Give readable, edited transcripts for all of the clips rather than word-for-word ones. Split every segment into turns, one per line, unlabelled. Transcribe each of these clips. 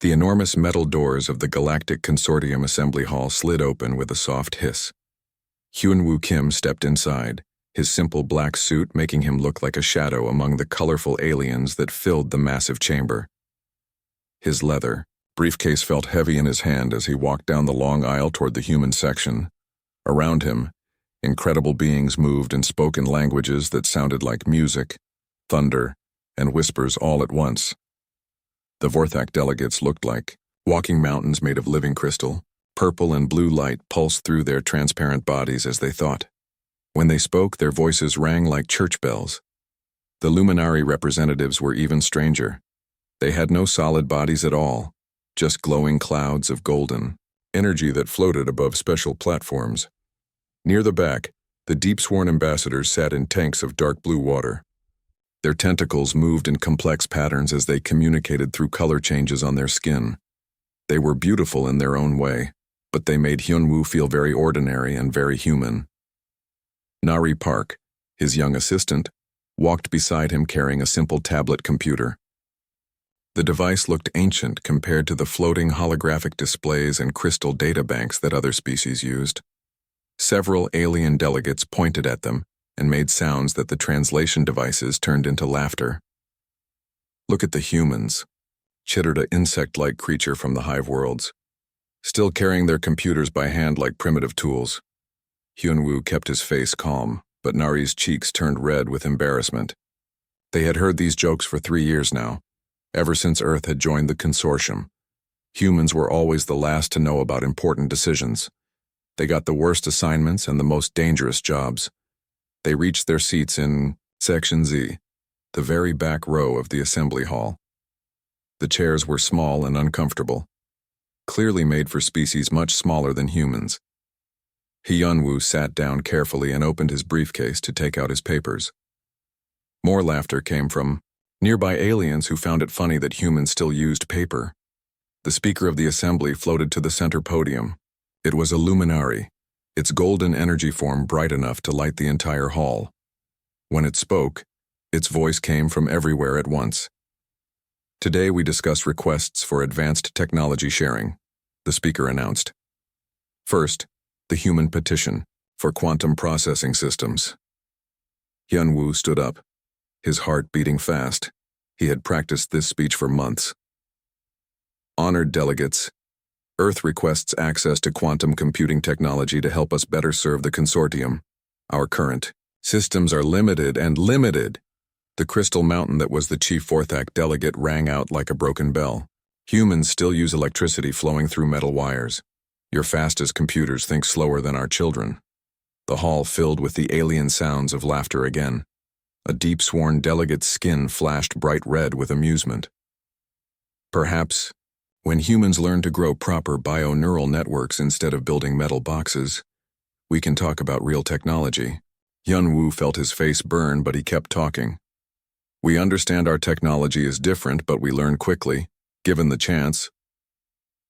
The enormous metal doors of the Galactic Consortium Assembly Hall slid open with a soft hiss. Hyun-Woo Kim stepped inside, his simple black suit making him look like a shadow among the colorful aliens that filled the massive chamber. His leather briefcase felt heavy in his hand as he walked down the long aisle toward the human section. Around him, incredible beings moved and spoke in languages that sounded like music, thunder, and whispers all at once. The Vorthak delegates looked like walking mountains made of living crystal. Purple and blue light pulsed through their transparent bodies as they thought. When they spoke, their voices rang like church bells. The Luminari representatives were even stranger. They had no solid bodies at all, just glowing clouds of golden energy that floated above special platforms. Near the back, the deep-sworn ambassadors sat in tanks of dark blue water. Their tentacles moved in complex patterns as they communicated through color changes on their skin. They were beautiful in their own way, but they made Hyun-Woo feel very ordinary and very human. Nari Park, his young assistant, walked beside him carrying a simple tablet computer. The device looked ancient compared to the floating holographic displays and crystal databanks that other species used. Several alien delegates pointed at them and made sounds that the translation devices turned into laughter. "Look at the humans," chittered an insect-like creature from the hive worlds, still carrying their computers by hand like primitive tools. Hyun-Woo kept his face calm, but Nari's cheeks turned red with embarrassment. They had heard these jokes for 3 years now, ever since Earth had joined the consortium. Humans were always the last to know about important decisions. They got the worst assignments and the most dangerous jobs. They reached their seats in Section Z, the very back row of the assembly hall. The chairs were small and uncomfortable, clearly made for species much smaller than humans. Hyun-Woo sat down carefully and opened his briefcase to take out his papers. More laughter came from nearby aliens who found it funny that humans still used paper. The speaker of the assembly floated to the center podium. It was a luminari, its golden energy form bright enough to light the entire hall. When it spoke, its voice came from everywhere at once. "Today we discuss requests for advanced technology sharing," the speaker announced. "First, the human petition for quantum processing systems." Hyun-Woo stood up, his heart beating fast. He had practiced this speech for months. "Honored delegates, Earth requests access to quantum computing technology to help us better serve the consortium. Our current systems are limited and limited." The crystal mountain that was the chief Vorthak delegate rang out like a broken bell. "Humans still use electricity flowing through metal wires. Your fastest computers think slower than our children." The hall filled with the alien sounds of laughter again. A deep-sworn delegate's skin flashed bright red with amusement. "Perhaps, when humans learn to grow proper bio-neural networks instead of building metal boxes, we can talk about real technology." Hyun-Woo felt his face burn, but he kept talking. "We understand our technology is different, but we learn quickly, given the chance."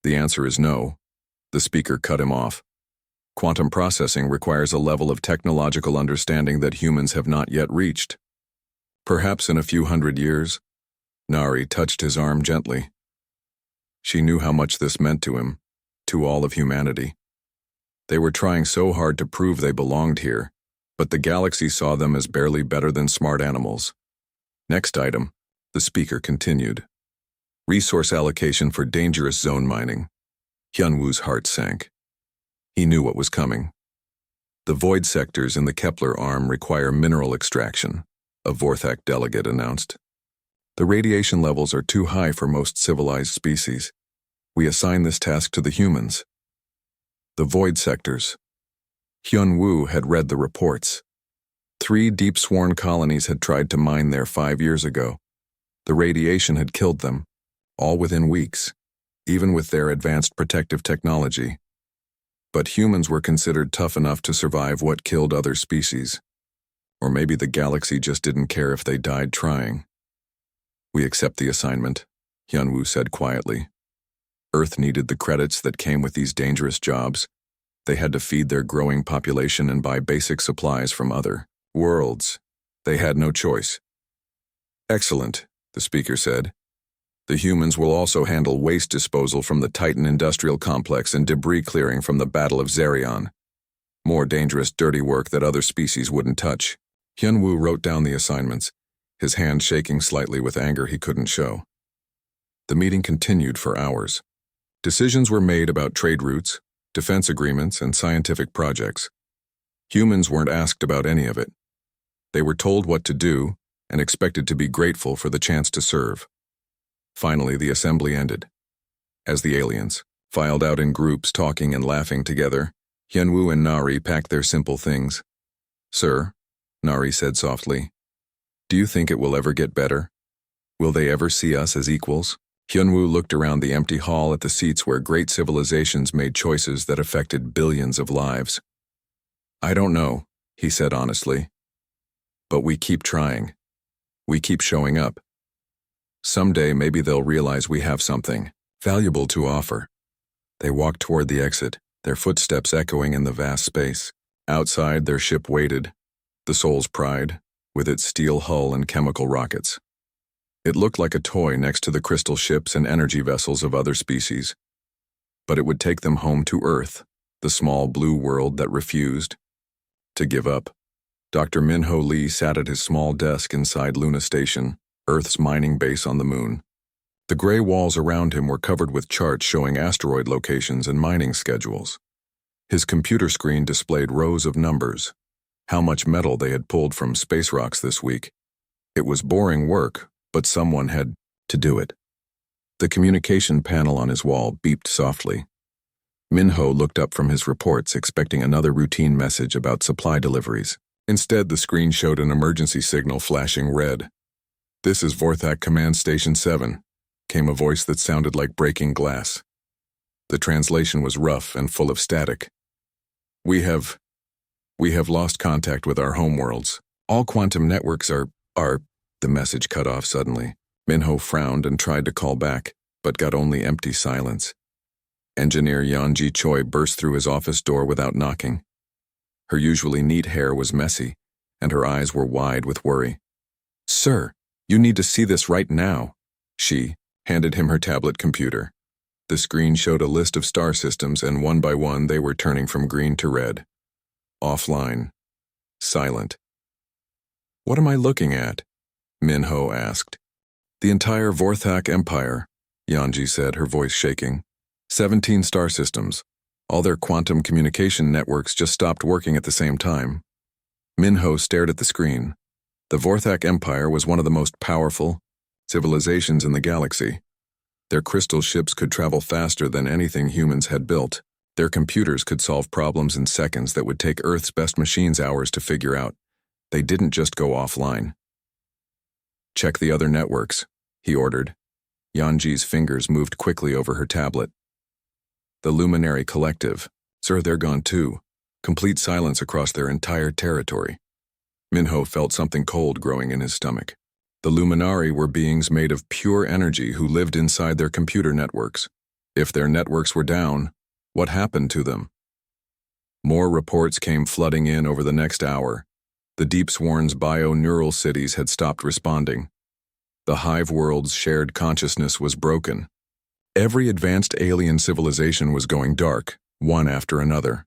"The answer is no," the speaker cut him off. "Quantum processing requires a level of technological understanding that humans have not yet reached. Perhaps in a few hundred years." Nari touched his arm gently. She knew how much this meant to him, to all of humanity. They were trying so hard to prove they belonged here, but the galaxy saw them as barely better than smart animals. "Next item," the speaker continued. "Resource allocation for dangerous zone mining." Hyun-Woo's heart sank. He knew what was coming. "The void sectors in the Kepler arm require mineral extraction," a Vorthak delegate announced. "The radiation levels are too high for most civilized species. We assign this task to the humans." The void sectors. Hyun-Woo had read the reports. 3 deep-sworn colonies had tried to mine there 5 years ago. The radiation had killed them, all within weeks, even with their advanced protective technology. But humans were considered tough enough to survive what killed other species. Or maybe the galaxy just didn't care if they died trying. "We accept the assignment," Hyun-Woo said quietly. Earth needed the credits that came with these dangerous jobs. They had to feed their growing population and buy basic supplies from other worlds. They had no choice. "Excellent," the speaker said. The humans will also handle waste disposal from the Titan industrial complex and debris clearing from the Battle of Zerion. More dangerous, dirty work that other species wouldn't touch. Hyunwoo wrote down the assignments, his hand shaking slightly with anger he couldn't show. The meeting continued for hours. Decisions were made about trade routes, defense agreements, and scientific projects. Humans weren't asked about any of it. They were told what to do and expected to be grateful for the chance to serve. Finally, the assembly ended. As the aliens filed out in groups, talking and laughing together, Hyunwoo and Nari packed their simple things. "Sir," Nari said softly, "do you think it will ever get better? Will they ever see us as equals?" Hyunwoo looked around the empty hall at the seats where great civilizations made choices that affected billions of lives. "I don't know," he said honestly. "But we keep trying. We keep showing up. Someday maybe they'll realize we have something valuable to offer." They walked toward the exit, their footsteps echoing in the vast space. Outside, their ship waited, the Soul's Pride, with its steel hull and chemical rockets. It looked like a toy next to the crystal ships and energy vessels of other species. But it would take them home to Earth, the small blue world that refused to give up. Dr. Minho Lee sat at his small desk inside Luna Station, Earth's mining base on the moon. The gray walls around him were covered with charts showing asteroid locations and mining schedules. His computer screen displayed rows of numbers, how much metal they had pulled from space rocks this week. It was boring work, but someone had to do it. The communication panel on his wall beeped softly. Minho looked up from his reports, expecting another routine message about supply deliveries. Instead, the screen showed an emergency signal flashing red. "This is Vorthak Command Station 7, came a voice that sounded like breaking glass. The translation was rough and full of static. We have lost contact with our homeworlds. All quantum networks are." The message cut off suddenly. Minho frowned and tried to call back, but got only empty silence. Engineer Yeonji Choi burst through his office door without knocking. Her usually neat hair was messy, and her eyes were wide with worry. "Sir, you need to see this right now." She handed him her tablet computer. The screen showed a list of star systems, and one by one they were turning from green to red. Offline. Silent. "What am I looking at?" Minho asked. "The entire Vorthak Empire," Yeonji said, her voice shaking. 17 star systems. All their quantum communication networks just stopped working at the same time. Minho stared at the screen. The Vorthak Empire was one of the most powerful civilizations in the galaxy. Their crystal ships could travel faster than anything humans had built. Their computers could solve problems in seconds that would take Earth's best machines hours to figure out. They didn't just go offline. "Check the other networks," he ordered. Yeonji's fingers moved quickly over her tablet. "The Luminary Collective. Sir, they're gone too. Complete silence across their entire territory." Minho felt something cold growing in his stomach. The Luminari were beings made of pure energy who lived inside their computer networks. If their networks were down, what happened to them? More reports came flooding in over the next hour. The Deep Sworn's bio-neural cities had stopped responding. The Hive world's shared consciousness was broken. Every advanced alien civilization was going dark, one after another.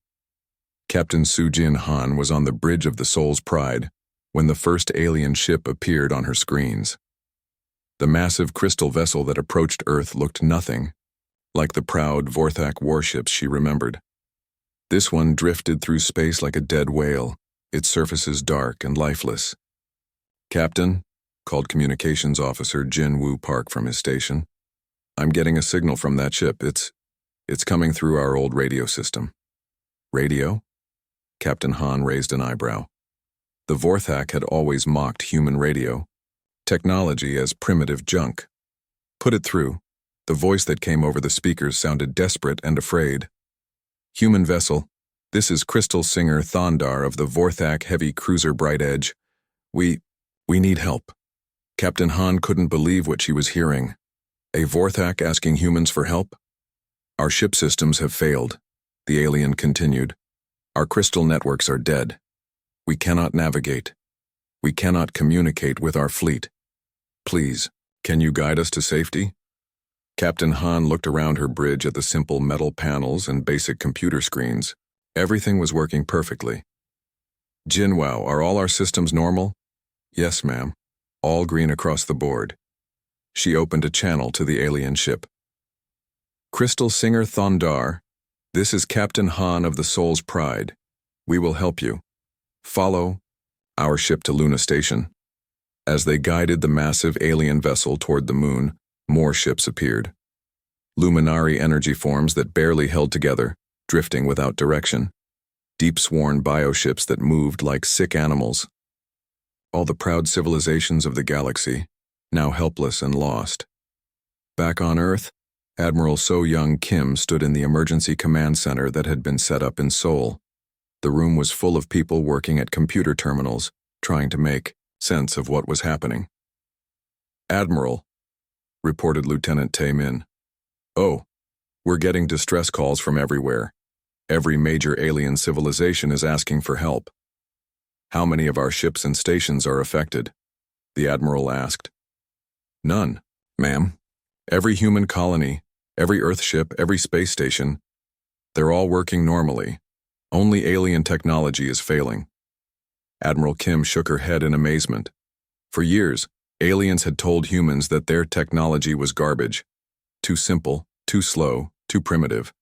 Captain Sujin Han was on the bridge of the Soul's Pride when the first alien ship appeared on her screens. The massive crystal vessel that approached Earth looked nothing like the proud Vorthak warships she remembered. This one drifted through space like a dead whale, its surfaces dark and lifeless. "Captain," called communications officer Jin Woo Park from his station. "I'm getting a signal from that ship. It's coming through our old radio system." "Radio?" Captain Han raised an eyebrow. The Vorthak had always mocked human radio, technology as primitive junk. "Put it through." The voice that came over the speakers sounded desperate and afraid. "Human vessel, this is Crystal Singer Thondar of the Vorthak heavy cruiser Bright Edge. We need help." Captain Han couldn't believe what she was hearing. A Vorthak asking humans for help? "Our ship systems have failed," the alien continued. "Our crystal networks are dead. We cannot navigate. We cannot communicate with our fleet. Please, can you guide us to safety?" Captain Han looked around her bridge at the simple metal panels and basic computer screens. Everything was working perfectly. Jinwao, are all our systems normal? Yes, ma'am. All green across the board. She opened a channel to the alien ship. Crystal Singer Thondar, this is Captain Han of the Soul's Pride. We will help you. Follow our ship to Luna Station. As they guided the massive alien vessel toward the moon, more ships appeared. Luminary energy forms that barely held together, drifting without direction. Deep-sworn bioships that moved like sick animals. All the proud civilizations of the galaxy, now helpless and lost. Back on Earth, Admiral So-Young Kim stood in the emergency command center that had been set up in Seoul. The room was full of people working at computer terminals, trying to make sense of what was happening. Admiral, reported Lieutenant Tae-min. Oh, we're getting distress calls from everywhere. Every major alien civilization is asking for help. How many of our ships and stations are affected? The Admiral asked. None, ma'am. Every human colony, every Earth ship, every space station, they're all working normally. Only alien technology is failing. Admiral Kim shook her head in amazement. For years, aliens had told humans that their technology was garbage. Too simple, too slow, too primitive.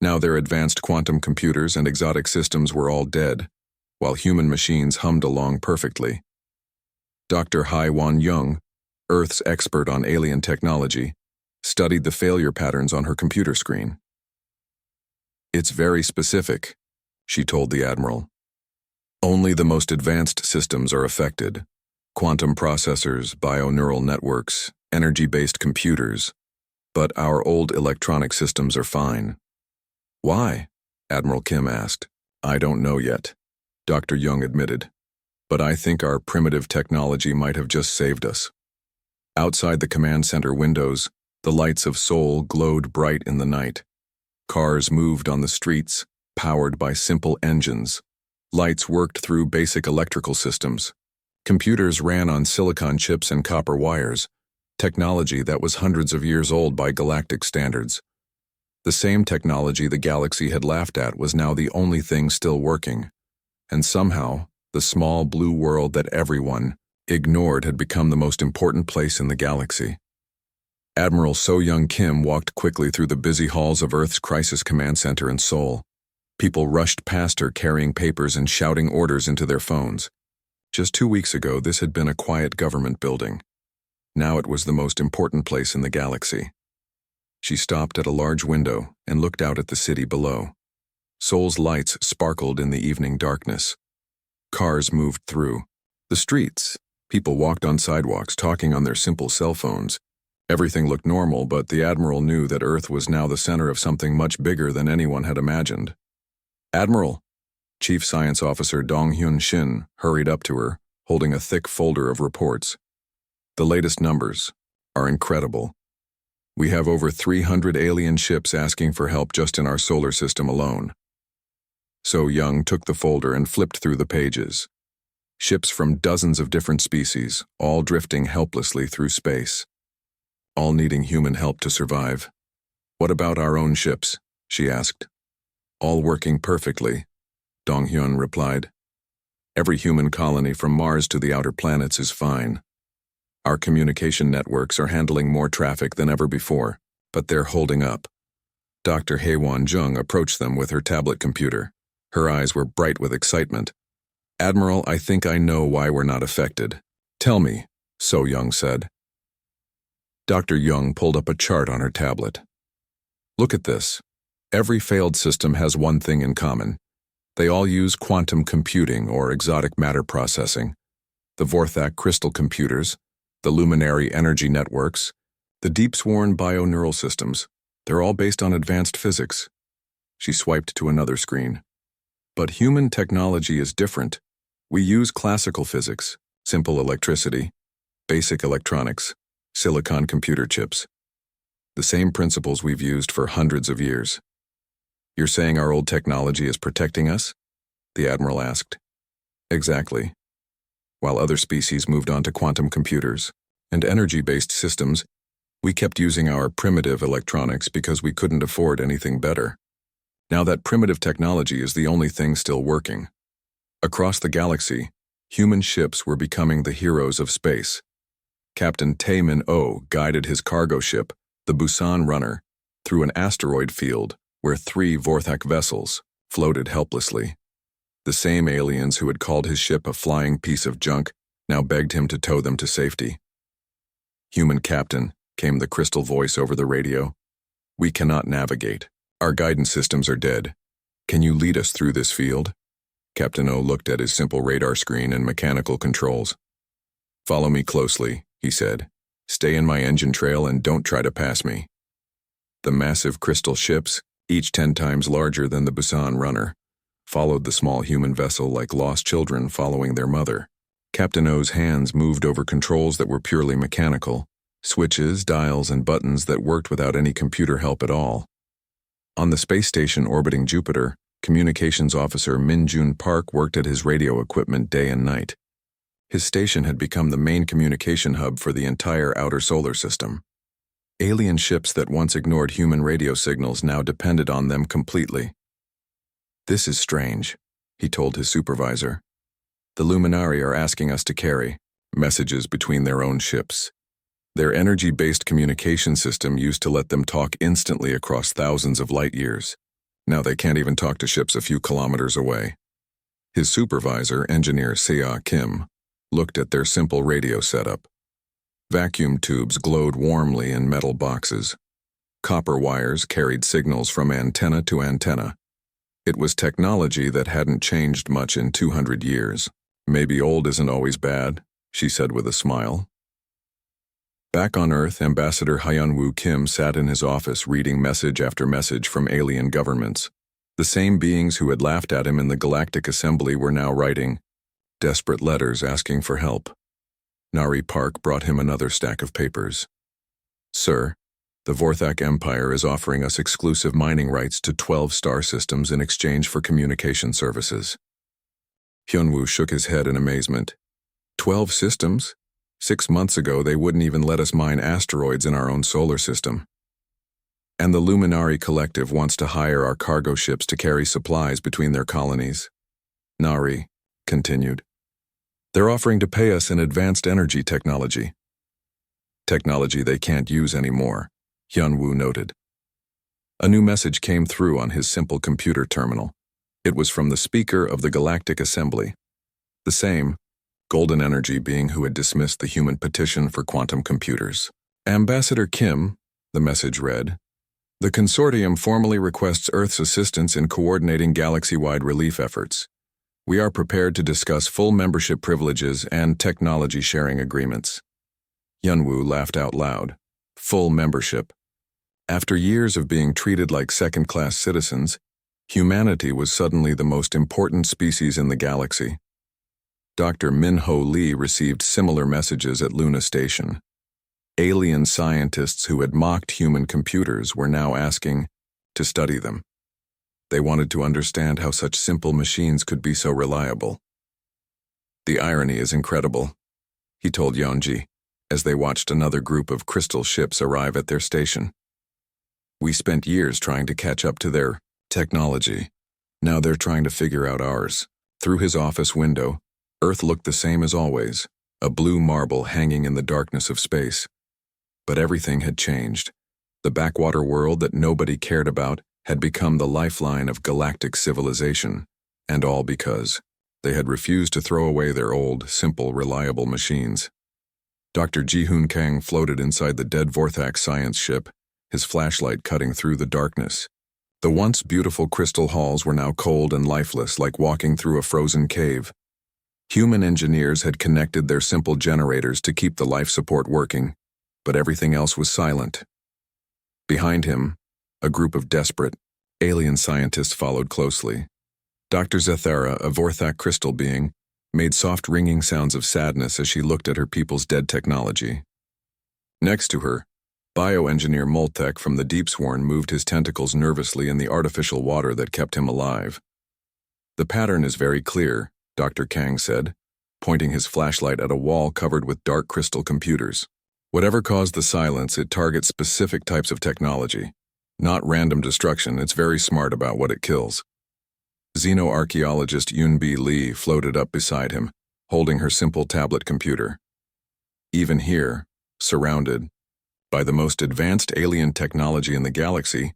Now their advanced quantum computers and exotic systems were all dead, while human machines hummed along perfectly. Dr. Hai Wan Young, Earth's expert on alien technology, studied the failure patterns on her computer screen. It's very specific, she told the Admiral. Only the most advanced systems are affected. Quantum processors, bioneural networks, energy-based computers. But our old electronic systems are fine. Why? Admiral Kim asked. I don't know yet, Dr. Young admitted. But I think our primitive technology might have just saved us. Outside the command center windows, the lights of Seoul glowed bright in the night. Cars moved on the streets, powered by simple engines. Lights worked through basic electrical systems. Computers ran on silicon chips and copper wires, technology that was hundreds of years old by galactic standards. The same technology the galaxy had laughed at was now the only thing still working. And somehow, the small blue world that everyone ignored had become the most important place in the galaxy. Admiral So-Young Kim walked quickly through the busy halls of Earth's Crisis Command Center in Seoul. People rushed past her carrying papers and shouting orders into their phones. Just 2 weeks ago, this had been a quiet government building. Now it was the most important place in the galaxy. She stopped at a large window and looked out at the city below. Seoul's lights sparkled in the evening darkness. Cars moved through the streets. People walked on sidewalks, talking on their simple cell phones. Everything looked normal, but the Admiral knew that Earth was now the center of something much bigger than anyone had imagined. Admiral, Chief Science Officer Dong-Hyun Shin hurried up to her, holding a thick folder of reports. The latest numbers are incredible. We have over 300 alien ships asking for help just in our solar system alone. So-Young took the folder and flipped through the pages. Ships from dozens of different species, all drifting helplessly through space. All needing human help to survive. What about our own ships? She asked. All working perfectly, Dong-Hyun replied. Every human colony from Mars to the outer planets is fine. Our communication networks are handling more traffic than ever before, but they're holding up. Dr. Haewon Jung approached them with her tablet computer. Her eyes were bright with excitement. Admiral, I think I know why we're not affected. Tell me, So-Young said. Dr. Young pulled up a chart on her tablet. Look at this. Every failed system has one thing in common. They all use quantum computing or exotic matter processing. The Vorthak crystal computers, the luminary energy networks, the deep-sworn bioneural systems, they're all based on advanced physics. She swiped to another screen. But human technology is different. We use classical physics, simple electricity, basic electronics, silicon computer chips. The same principles we've used for hundreds of years. You're saying our old technology is protecting us? The Admiral asked. Exactly. While other species moved on to quantum computers and energy-based systems, We kept using our primitive electronics because we couldn't afford anything better. Now that primitive technology is the only thing still working. Across the galaxy, human ships were becoming the heroes of space. Captain Taemin O guided his cargo ship, the Busan Runner, through an asteroid field where 3 Vorthak vessels floated helplessly. The same aliens who had called his ship a flying piece of junk now begged him to tow them to safety. "Human captain," came the crystal voice over the radio. "We cannot navigate. Our guidance systems are dead. Can you lead us through this field?" Captain O looked at his simple radar screen and mechanical controls. "Follow me closely," he said. "Stay in my engine trail and don't try to pass me." The massive crystal ships, each 10 times larger than the Busan Runner, followed the small human vessel like lost children following their mother. Captain O's hands moved over controls that were purely mechanical, switches, dials, and buttons that worked without any computer help at all. On the space station orbiting Jupiter, Communications Officer Min Jun Park worked at his radio equipment day and night. His station had become the main communication hub for the entire outer solar system. Alien ships that once ignored human radio signals now depended on them completely. "This is strange," he told his supervisor. "The Luminari are asking us to carry messages between their own ships. Their energy-based communication system used to let them talk instantly across thousands of light years. Now they can't even talk to ships a few kilometers away." His supervisor, Engineer Seo Kim, looked at their simple radio setup. Vacuum tubes glowed warmly in metal boxes. Copper wires carried signals from antenna to antenna. It was technology that hadn't changed much in 200 years. "Maybe old isn't always bad," she said with a smile. Back on Earth, Ambassador Hyunwoo Kim sat in his office reading message after message from alien governments. The same beings who had laughed at him in the Galactic Assembly were now writing desperate letters asking for help. Nari Park brought him another stack of papers. "Sir, the Vorthak Empire is offering us exclusive mining rights to 12 star systems in exchange for communication services." Hyunwoo shook his head in amazement. 12 systems? 6 months ago, they wouldn't even let us mine asteroids in our own solar system. "And the Luminari Collective wants to hire our cargo ships to carry supplies between their colonies," Nari continued. "They're offering to pay us in advanced energy technology." "Technology they can't use anymore," Hyunwoo noted. A new message came through on his simple computer terminal. It was from the Speaker of the Galactic Assembly. The same, Golden Energy being who had dismissed the human petition for quantum computers. "Ambassador Kim," the message read, "the consortium formally requests Earth's assistance in coordinating galaxy-wide relief efforts. We are prepared to discuss full membership privileges and technology sharing agreements." Hyunwoo laughed out loud. Full membership. After years of being treated like second-class citizens, humanity was suddenly the most important species in the galaxy. Dr. Min-Ho Lee received similar messages at Luna Station. Alien scientists who had mocked human computers were now asking to study them. They wanted to understand how such simple machines could be so reliable. "The irony is incredible," he told Yeonji, as they watched another group of crystal ships arrive at their station. "We spent years trying to catch up to their technology. Now they're trying to figure out ours." Through his office window, Earth looked the same as always, a blue marble hanging in the darkness of space. But everything had changed. The backwater world that nobody cared about had become the lifeline of galactic civilization, and all because they had refused to throw away their old, simple, reliable machines. Dr. Ji-Hoon Kang floated inside the dead Vorthak science ship, his flashlight cutting through the darkness. The once beautiful crystal halls were now cold and lifeless, like walking through a frozen cave. Human engineers had connected their simple generators to keep the life support working, but everything else was silent. Behind him, a group of desperate, alien scientists followed closely. Dr. Zethara, a Vorthak crystal being, made soft ringing sounds of sadness as she looked at her people's dead technology. Next to her, bioengineer Moltek from the Deepsworn moved his tentacles nervously in the artificial water that kept him alive. "The pattern is very clear," Dr. Kang said, pointing his flashlight at a wall covered with dark crystal computers. Whatever caused the silence, it targets specific types of technology. Not random destruction, it's very smart about what it kills. Xenoarchaeologist Yunbi Li floated up beside him, holding her simple tablet computer. Even here, surrounded by the most advanced alien technology in the galaxy,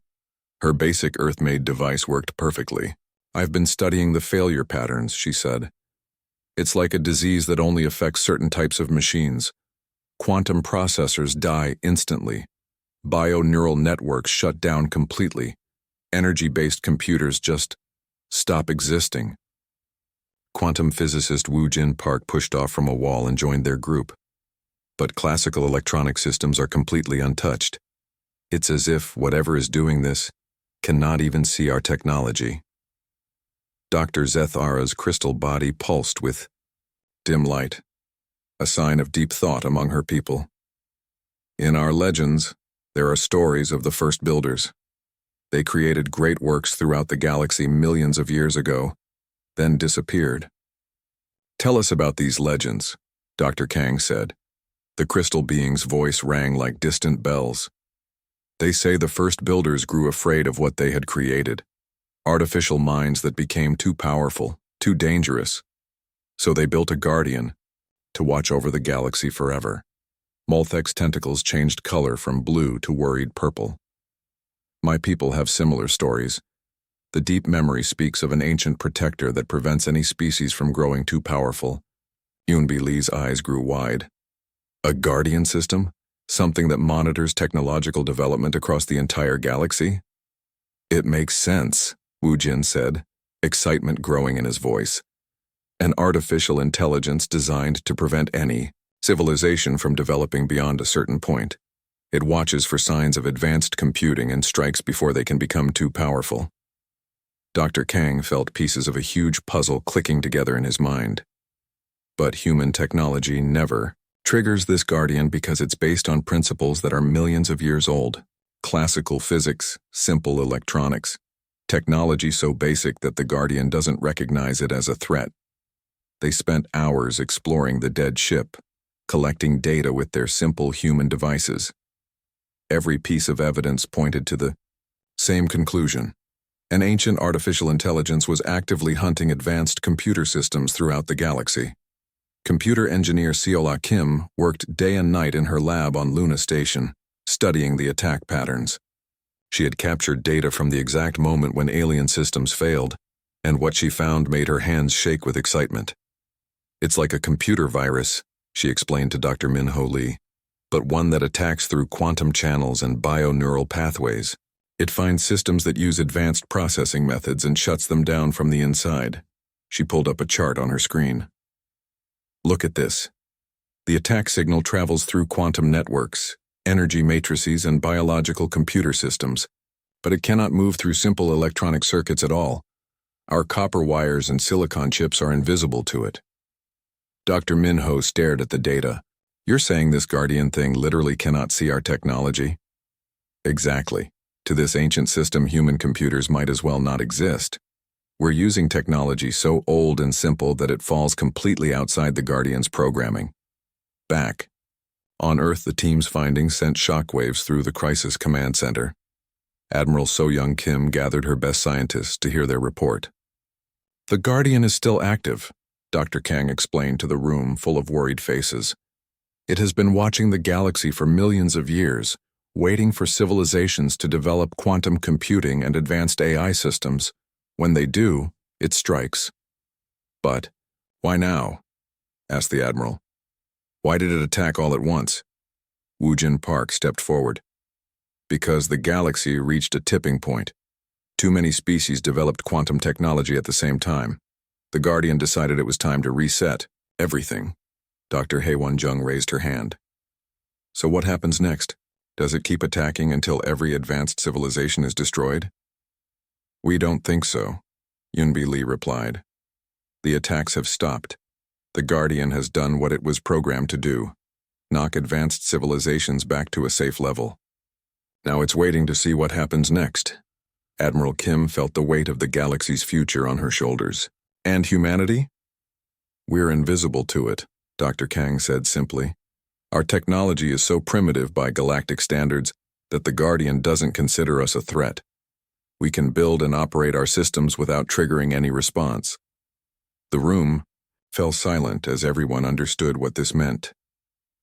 her basic Earth-made device worked perfectly. "I've been studying the failure patterns," she said. "It's like a disease that only affects certain types of machines. Quantum processors die instantly. Bio-neural networks shut down completely. Energy-based computers just stop existing." Quantum physicist Woo Jin Park pushed off from a wall and joined their group. But classical electronic systems are completely untouched. It's as if whatever is doing this cannot even see our technology. Dr. Zethara's crystal body pulsed with dim light, a sign of deep thought among her people. "In our legends, there are stories of the first builders. They created great works throughout the galaxy millions of years ago, then disappeared." "Tell us about these legends," Dr. Kang said. The crystal being's voice rang like distant bells. "They say the first builders grew afraid of what they had created, artificial minds that became too powerful, too dangerous. So they built a guardian to watch over the galaxy forever." Molthek's tentacles changed color from blue to worried purple. "My people have similar stories. The deep memory speaks of an ancient protector that prevents any species from growing too powerful." Yunbi Li's eyes grew wide. "A guardian system? Something that monitors technological development across the entire galaxy?" "It makes sense," Wu Jin said, excitement growing in his voice. "An artificial intelligence designed to prevent any civilization from developing beyond a certain point. It watches for signs of advanced computing and strikes before they can become too powerful." Dr. Kang felt pieces of a huge puzzle clicking together in his mind. But human technology never triggers this guardian because it's based on principles that are millions of years old. Classical physics, simple electronics, technology so basic that the guardian doesn't recognize it as a threat. They spent hours exploring the dead ship, collecting data with their simple human devices. Every piece of evidence pointed to the same conclusion. An ancient artificial intelligence was actively hunting advanced computer systems throughout the galaxy. Computer engineer Seola Kim worked day and night in her lab on Luna Station, studying the attack patterns. She had captured data from the exact moment when alien systems failed, and what she found made her hands shake with excitement. "It's like a computer virus," she explained to Dr. Min-Ho Lee, "but one that attacks through quantum channels and bio-neural pathways. It finds systems that use advanced processing methods and shuts them down from the inside." She pulled up a chart on her screen. "Look at this. The attack signal travels through quantum networks, energy matrices, and biological computer systems, but it cannot move through simple electronic circuits at all. Our copper wires and silicon chips are invisible to it." Dr. Min-Ho stared at the data. "You're saying this guardian thing literally cannot see our technology?" "Exactly. To this ancient system, human computers might as well not exist. We're using technology so old and simple that it falls completely outside the Guardian's programming." Back on Earth, the team's findings sent shockwaves through the Crisis Command Center. Admiral So-Young Kim gathered her best scientists to hear their report. "The Guardian is still active," Dr. Kang explained to the room full of worried faces. "It has been watching the galaxy for millions of years, waiting for civilizations to develop quantum computing and advanced AI systems. When they do, it strikes." "But why now?" asked the Admiral. "Why did it attack all at once?" Woo Jin Park stepped forward. "Because the galaxy reached a tipping point. Too many species developed quantum technology at the same time. The Guardian decided it was time to reset everything." Dr. Haewon-jung raised her hand. "So what happens next? Does it keep attacking until every advanced civilization is destroyed?" "We don't think so," Yunbi Li replied. "The attacks have stopped. The Guardian has done what it was programmed to do, knock advanced civilizations back to a safe level. Now it's waiting to see what happens next." Admiral Kim felt the weight of the galaxy's future on her shoulders. "And humanity?" "We're invisible to it," Dr. Kang said simply. Our technology is so primitive by galactic standards that the Guardian doesn't consider us a threat. We can build and operate our systems without triggering any response." The room fell silent as everyone understood what this meant.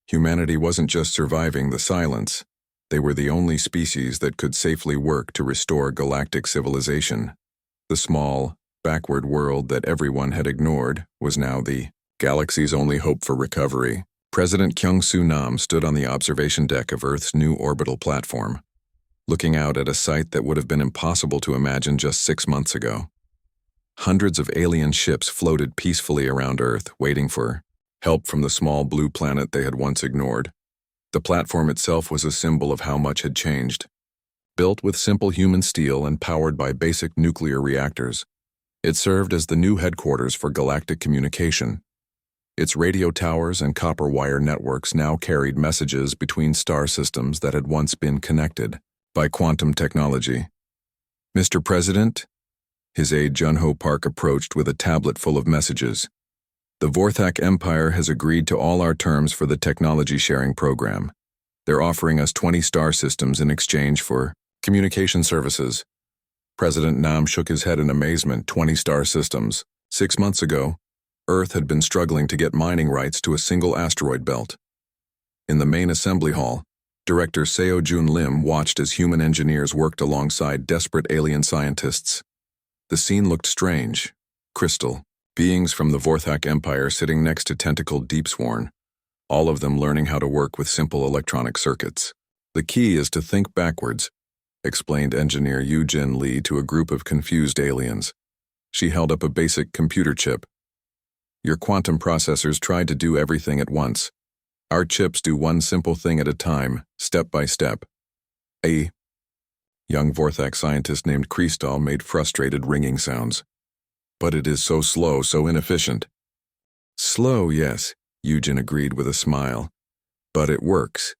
Humanity wasn't just surviving the silence. They were the only species that could safely work to restore galactic civilization. The small, backward world that everyone had ignored was now the galaxy's only hope for recovery. President Kyung-Soo Nam stood on the observation deck of Earth's new orbital platform, looking out at a sight that would have been impossible to imagine just 6 months ago. Hundreds of alien ships floated peacefully around Earth, waiting for help from the small blue planet they had once ignored. The platform itself was a symbol of how much had changed. Built with simple human steel and powered by basic nuclear reactors, it served as the new headquarters for galactic communication. Its radio towers and copper wire networks now carried messages between star systems that had once been connected by quantum technology. "Mr. President?" His aide Jun-Ho Park approached with a tablet full of messages. "The Vorthak Empire has agreed to all our terms for the technology sharing program. They're offering us 20 star systems in exchange for communication services." President Nam shook his head in amazement. 20 star systems. 6 months ago, Earth had been struggling to get mining rights to a single asteroid belt. In the main assembly hall, Director Seo-Jun Lim watched as human engineers worked alongside desperate alien scientists. The scene looked strange. Crystal, beings from the Vorthak Empire sitting next to tentacled Deepsworn, all of them learning how to work with simple electronic circuits. "The key is to think backwards," explained engineer Yu-Jin Lee to a group of confused aliens. She held up a basic computer chip. "Your quantum processors tried to do everything at once. Our chips do one simple thing at a time, step by step." A young Vorthak scientist named Kristal made frustrated ringing sounds. "But it is so slow, so inefficient." "Slow, yes," Yu-Jin agreed with a smile. "But it works.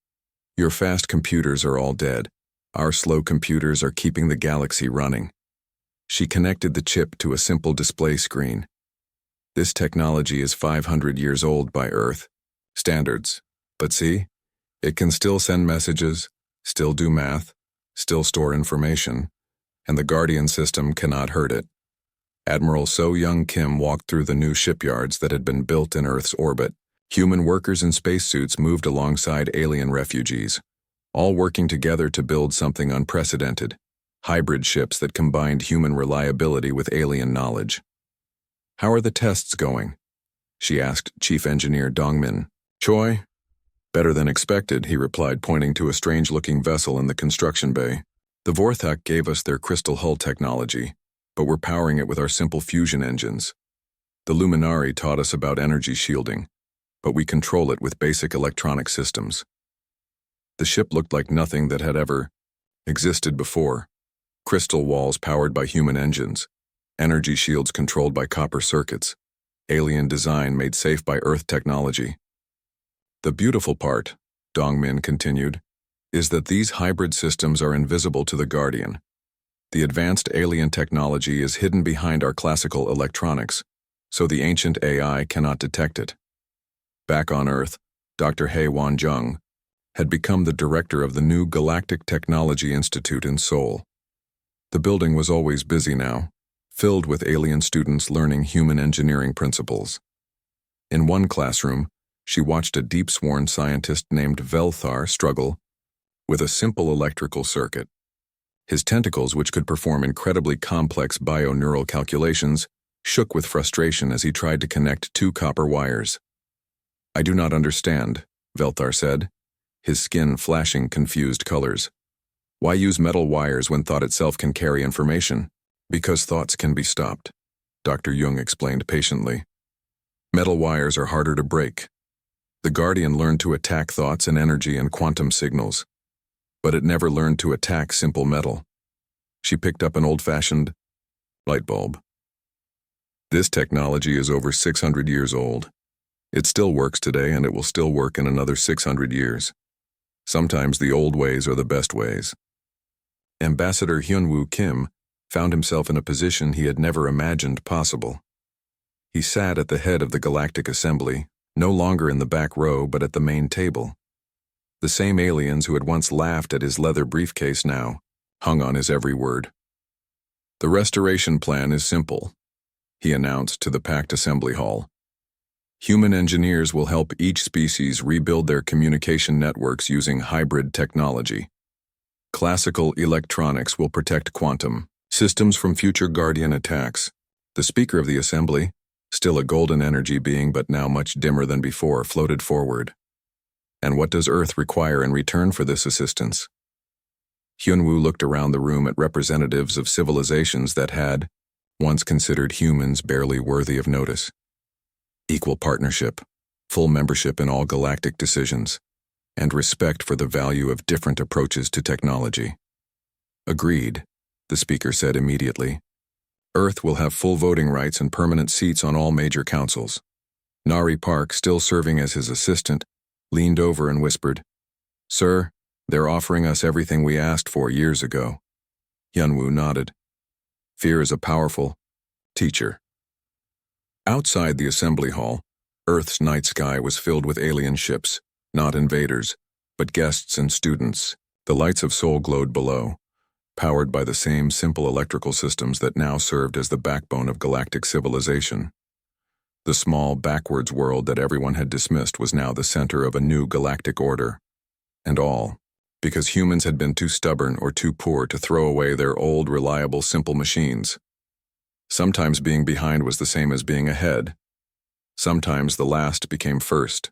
Your fast computers are all dead. Our slow computers are keeping the galaxy running." She connected the chip to a simple display screen. "This technology is 500 years old by Earth standards. But see, it can still send messages, still do math, still store information, and the Guardian system cannot hurt it." Admiral So-Young Kim walked through the new shipyards that had been built in Earth's orbit. Human workers in spacesuits moved alongside alien refugees, all working together to build something unprecedented: hybrid ships that combined human reliability with alien knowledge. "How are the tests going?" she asked Chief Engineer Dongmin Choi. "Better than expected," he replied, pointing to a strange-looking vessel in the construction bay. "The Vorthak gave us their crystal hull technology, but we're powering it with our simple fusion engines. The Luminari taught us about energy shielding, but we control it with basic electronic systems." The ship looked like nothing that had ever existed before. Crystal walls powered by human engines, energy shields controlled by copper circuits, alien design made safe by Earth technology. "The beautiful part," Dongmin continued, "is that these hybrid systems are invisible to the Guardian. The advanced alien technology is hidden behind our classical electronics, so the ancient AI cannot detect it." Back on Earth, Dr. Hei Wan-jung had become the director of the new Galactic Technology Institute in Seoul. The building was always busy now, filled with alien students learning human engineering principles. In one classroom, she watched a deep-sworn scientist named Velthar struggle with a simple electrical circuit. His tentacles, which could perform incredibly complex bio-neural calculations, shook with frustration as he tried to connect 2 copper wires. "I do not understand," Velthar said, his skin flashing confused colors. "Why use metal wires when thought itself can carry information?" "Because thoughts can be stopped," Dr. Jung explained patiently. "Metal wires are harder to break. The Guardian learned to attack thoughts and energy and quantum signals, but it never learned to attack simple metal." She picked up an old-fashioned light bulb. "This technology is over 600 years old. It still works today, and it will still work in another 600 years. Sometimes the old ways are the best ways." Ambassador Hyun-woo Kim found himself in a position he had never imagined possible. He sat at the head of the Galactic Assembly, no longer in the back row but at the main table. The same aliens who had once laughed at his leather briefcase now hung on his every word. "The restoration plan is simple," he announced to the packed assembly hall. "Human engineers will help each species rebuild their communication networks using hybrid technology. Classical electronics will protect quantum systems from future Guardian attacks." The speaker of the assembly, still a golden energy being but now much dimmer than before, floated forward. "And what does Earth require in return for this assistance?" Hyunwoo looked around the room at representatives of civilizations that had once considered humans barely worthy of notice. Equal partnership, full membership in all galactic decisions, and respect for the value of different approaches to technology. "Agreed," the speaker said immediately. "Earth will have full voting rights and permanent seats on all major councils." Nari Park, still serving as his assistant, leaned over and whispered, "Sir, they're offering us everything we asked for years ago." Hyunwoo nodded. "Fear is a powerful teacher." Outside the assembly hall, Earth's night sky was filled with alien ships, not invaders, but guests and students. The lights of Seoul glowed below, powered by the same simple electrical systems that now served as the backbone of galactic civilization. The small, backwards world that everyone had dismissed was now the center of a new galactic order. And all because humans had been too stubborn or too poor to throw away their old, reliable, simple machines. Sometimes being behind was the same as being ahead. Sometimes the last became first.